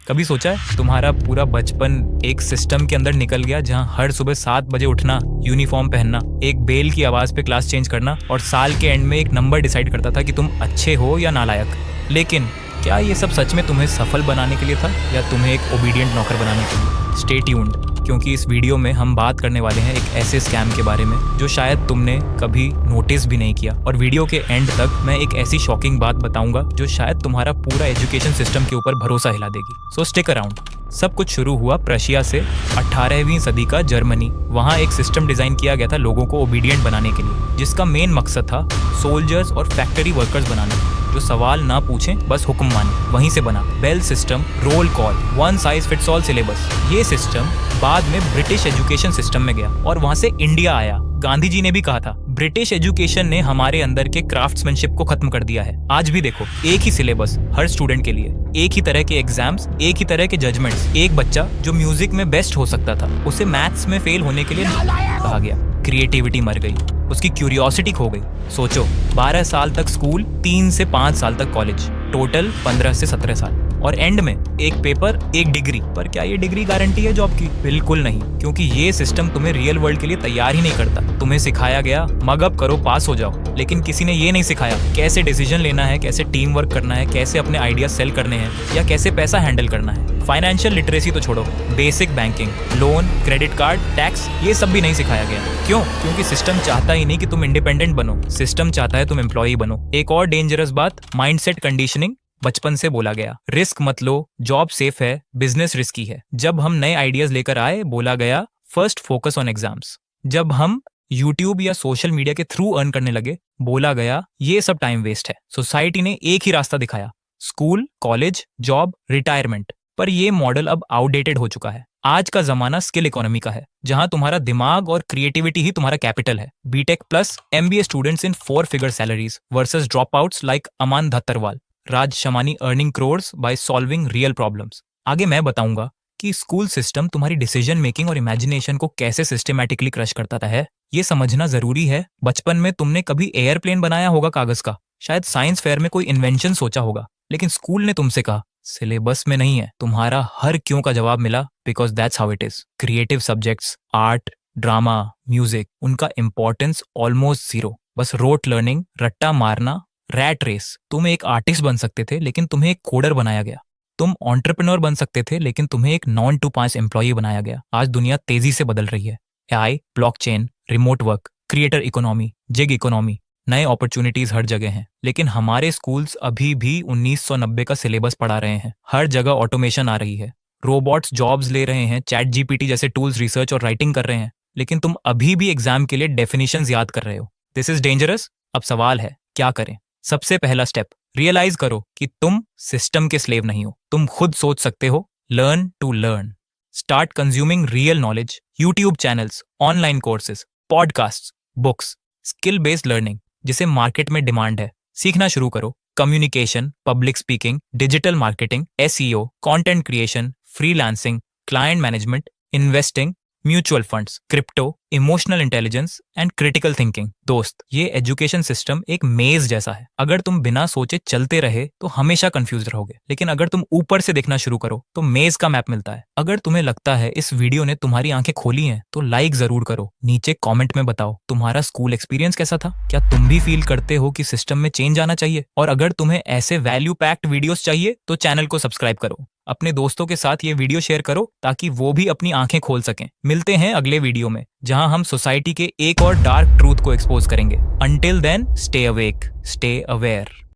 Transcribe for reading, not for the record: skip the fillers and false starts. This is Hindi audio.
कभी सोचा है तुम्हारा पूरा बचपन एक सिस्टम के अंदर निकल गया जहां हर सुबह 7 बजे उठना, यूनिफॉर्म पहनना, एक बेल की आवाज पे क्लास चेंज करना और साल के एंड में एक नंबर डिसाइड करता था कि तुम अच्छे हो या नालायक। लेकिन क्या ये सब सच में तुम्हें सफल बनाने के लिए था या तुम्हें एक ओबीडिएंट नौकर बनाने के लिए? स्टे ट्यून्ड, क्योंकि इस वीडियो में हम बात करने वाले हैं एक ऐसे स्कैम के बारे में जो शायद तुमने कभी नोटिस भी नहीं किया। और वीडियो के एंड तक मैं एक ऐसी शॉकिंग बात बताऊंगा जो शायद तुम्हारा पूरा एजुकेशन सिस्टम के ऊपर भरोसा हिला देगी। सो स्टिक अराउंड। सब कुछ शुरू हुआ प्रशिया से 18वीं सदी का जर्मनी। वहाँ एक सिस्टम डिजाइन किया गया था लोगों को ओबीडिएंट बनाने के लिए, जिसका मेन मकसद था सोल्जर्स और फैक्ट्री वर्कर्स बनाना, जो सवाल ना पूछें बस हुक्म माने। वहीं से बना bell system, roll call, one size fits all syllabus. ये सिस्टम बाद में ब्रिटिश एजुकेशन सिस्टम में गया और वहां से इंडिया आया। गांधी जी ने भी कहा था ब्रिटिश एजुकेशन ने हमारे अंदर के क्राफ्ट्समैनशिप को खत्म कर दिया है। आज भी देखो, एक ही सिलेबस हर स्टूडेंट के लिए, एक ही तरह के एग्जाम्स, एक ही तरह के जजमेंट्स। एक बच्चा जो म्यूजिक में बेस्ट हो सकता था उसे मैथ्स में फेल होने के लिए कहा गया। क्रिएटिविटी मर गई, उसकी क्यूरियोसिटी खो गई। सोचो, 12 साल तक स्कूल, 3 से 5 साल तक कॉलेज, टोटल 15 से 17 साल, और एंड में एक पेपर, एक डिग्री। पर क्या ये डिग्री गारंटी है जॉब की? बिल्कुल नहीं, क्योंकि ये सिस्टम तुम्हें रियल वर्ल्ड के लिए तैयार ही नहीं करता। तुम्हें सिखाया गया मग अप करो, पास हो जाओ, लेकिन किसी ने ये नहीं सिखाया कैसे डिसीजन लेना है, कैसे टीम वर्क करना है, कैसे अपने आइडिया सेल करने हैं, या कैसे पैसा हैंडल करना है। फाइनेंशियल लिटरेसी तो छोड़ो, basic banking, loan, credit card, tax, ये सब भी नहीं सिखाया गया। क्यों? क्योंकि सिस्टम चाहता ही नहीं कि तुम इंडिपेंडेंट बनो, सिस्टम चाहता है तुम एम्प्लॉय बनो। एक और डेंजरस बात, माइंडसेट कंडीशनिंग। बचपन से बोला गया रिस्क मत लो, जॉब सेफ है, बिजनेस रिस्की है। जब हम नए आइडियाज लेकर आए, बोला गया फर्स्ट फोकस ऑन एग्जाम्स। जब हम यूट्यूब या सोशल मीडिया के थ्रू अर्न करने लगे, बोला गया ये सब टाइम वेस्ट है। सोसाइटी ने एक ही रास्ता दिखाया, स्कूल, कॉलेज, जॉब, रिटायरमेंट। पर ये मॉडल अब आउटडेटेड हो चुका है। आज का जमाना स्किल इकोनॉमी का है, जहां तुम्हारा दिमाग और क्रिएटिविटी ही तुम्हारा कैपिटल है। B Tech plus MBA students in 4 figure salaries versus drop outs like Aman Dhattarwal, Raj Shamani earning crores by solving real problems. आगे मैं बताऊंगा कि स्कूल सिस्टम तुम्हारी डिसीजन मेकिंग और इमेजिनेशन को कैसे सिस्टमैटिकली क्रश करता है। ये समझना जरूरी है। बचपन में तुमने कभी एयरप्लेन बनाया होगा कागज का, शायद साइंस फेयर में कोई इन्वेंशन सोचा होगा, लेकिन स्कूल ने तुमसे कहा सिलेबस में नहीं है। तुम्हारा हर क्यों का जवाब मिला, because that's how it is. Creative subjects, art, drama, music, उनका इंपॉर्टेंस ऑलमोस्ट जीरो। बस रोट लर्निंग, रट्टा मारना, रैट रेस। तुम एक आर्टिस्ट बन सकते थे, लेकिन तुम्हें एक कोडर बनाया गया। तुम एंटरप्रेन्योर बन सकते थे, लेकिन तुम्हें एक 9 to 5 एम्प्लॉय बनाया गया। आज दुनिया तेजी से बदल रही है। AI, blockchain, remote work, creator economy, gig economy, नए अपॉर्चुनिटीज हर जगह हैं। लेकिन हमारे स्कूल्स अभी भी 1990 का सिलेबस पढ़ा रहे हैं। हर जगह ऑटोमेशन आ रही है, रोबोट्स जॉब्स ले रहे हैं, चैट जीपीटी जैसे टूल्स रिसर्च और राइटिंग कर रहे हैं, लेकिन तुम अभी भी एग्जाम के लिए डेफिनेशंस याद कर रहे हो। This is dangerous. अब सवाल है क्या करें? सबसे पहला स्टेप, रियलाइज करो कि तुम सिस्टम के स्लेव नहीं हो। तुम खुद सोच सकते हो। Learn to learn. Start consuming real knowledge, YouTube channels, online courses, podcast, books, skill based learning जिसे मार्केट में डिमांड है, सीखना शुरू करो। Communication, public speaking, digital marketing, SEO, content creation, freelancing, client management, investing, mutual funds, crypto, emotional intelligence and critical thinking. दोस्त, ये एजुकेशन सिस्टम एक मेज जैसा है। अगर तुम बिना सोचे चलते रहे तो हमेशा कंफ्यूज रहोगे, लेकिन अगर तुम ऊपर से देखना शुरू करो तो मेज का मैप मिलता है। अगर तुम्हें लगता है इस वीडियो ने तुम्हारी आंखें खोली हैं तो लाइक जरूर करो। नीचे कमेंट में बताओ तुम्हारा स्कूल एक्सपीरियंस कैसा था। क्या तुम भी फील करते हो कि सिस्टम में चेंज आना चाहिए? और अगर तुम्हें ऐसे वैल्यू पैक्ड वीडियोस चाहिए तो चैनल को सब्सक्राइब करो। अपने दोस्तों के साथ ये वीडियो शेयर करो ताकि वो भी अपनी आंखें खोल सकें। मिलते हैं अगले वीडियो में, जहां हम सोसाइटी के एक और डार्क ट्रूथ को एक्सपोज करेंगे। Until then, stay awake, stay aware.